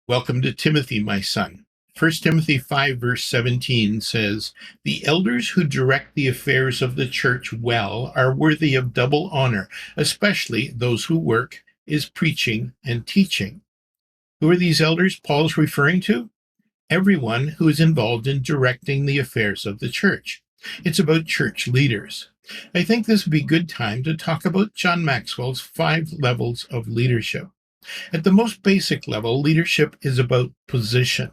Welcome to Timothy, my son. 1 Timothy 5, verse 17 says, "The elders who direct the affairs of the church well are worthy of double honor, especially those who work is preaching and teaching." Who are these elders Paul's referring to? Everyone who is involved in directing the affairs of the church. It's about church leaders. I think this would be a good time to talk about John Maxwell's 5 levels of leadership. At the most basic level, leadership is about position.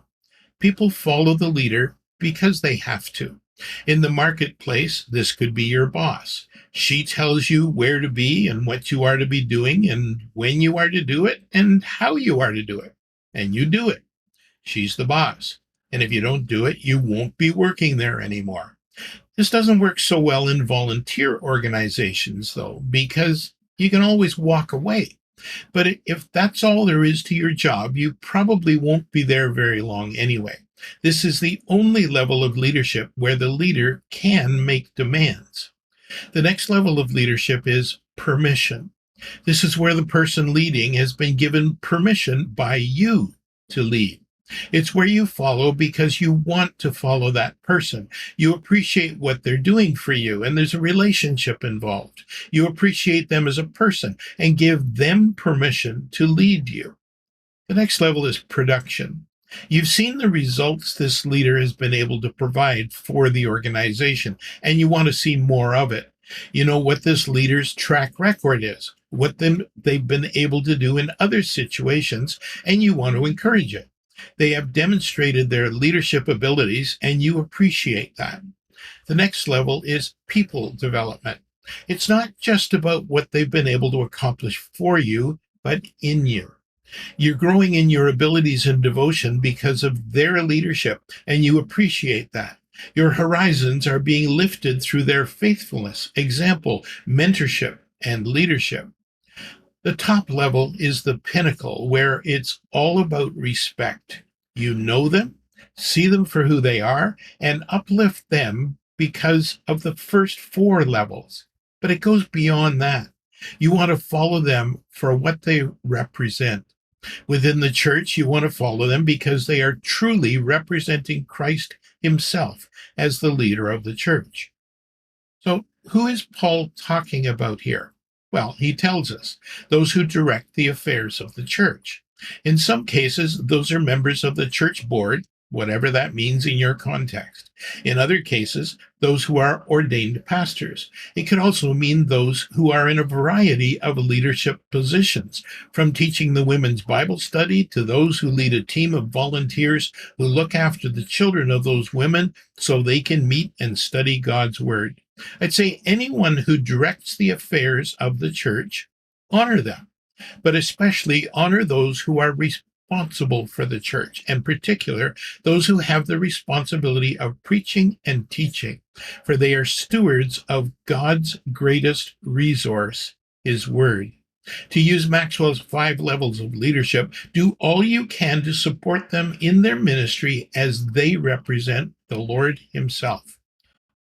People follow the leader because they have to. In the marketplace, this could be your boss. She tells you where to be and what you are to be doing and when you are to do it and how you are to do it. And you do it. She's the boss. And if you don't do it, you won't be working there anymore. This doesn't work so well in volunteer organizations, though, because you can always walk away. But if that's all there is to your job, you probably won't be there very long anyway. This is the only level of leadership where the leader can make demands. The next level of leadership is permission. This is where the person leading has been given permission by you to lead. It's where you follow because you want to follow that person. You appreciate what they're doing for you, and there's a relationship involved. You appreciate them as a person and give them permission to lead you. The next level is production. You've seen the results this leader has been able to provide for the organization, and you want to see more of it. You know what this leader's track record is, what they've been able to do in other situations, and you want to encourage it. They have demonstrated their leadership abilities, and you appreciate that. The next level is people development. It's not just about what they've been able to accomplish for you, but in you. You're growing in your abilities and devotion because of their leadership, and you appreciate that. Your horizons are being lifted through their faithfulness, example, mentorship, and leadership. The top level is the pinnacle where it's all about respect. You know them, see them for who they are, and uplift them because of the first 4 levels. But it goes beyond that. You want to follow them for what they represent. Within the church, you want to follow them because they are truly representing Christ himself as the leader of the church. So, who is Paul talking about here? Well, he tells us those who direct the affairs of the church. In some cases, those are members of the church board, whatever that means in your context. In other cases, those who are ordained pastors. It could also mean those who are in a variety of leadership positions, from teaching the women's Bible study to those who lead a team of volunteers who look after the children of those women so they can meet and study God's word. I'd say anyone who directs the affairs of the church, honor them, but especially honor those who are responsible for the church, in particular, those who have the responsibility of preaching and teaching, for they are stewards of God's greatest resource, his word. To use Maxwell's 5 levels of leadership, do all you can to support them in their ministry as they represent the Lord himself.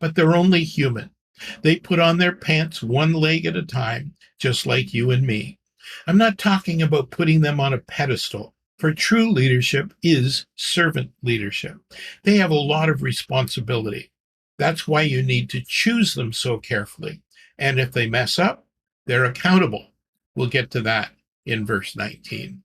But they're only human. They put on their pants one leg at a time, just like you and me. I'm not talking about putting them on a pedestal, for true leadership is servant leadership. They have a lot of responsibility. That's why you need to choose them so carefully. And if they mess up, they're accountable. We'll get to that in verse 19.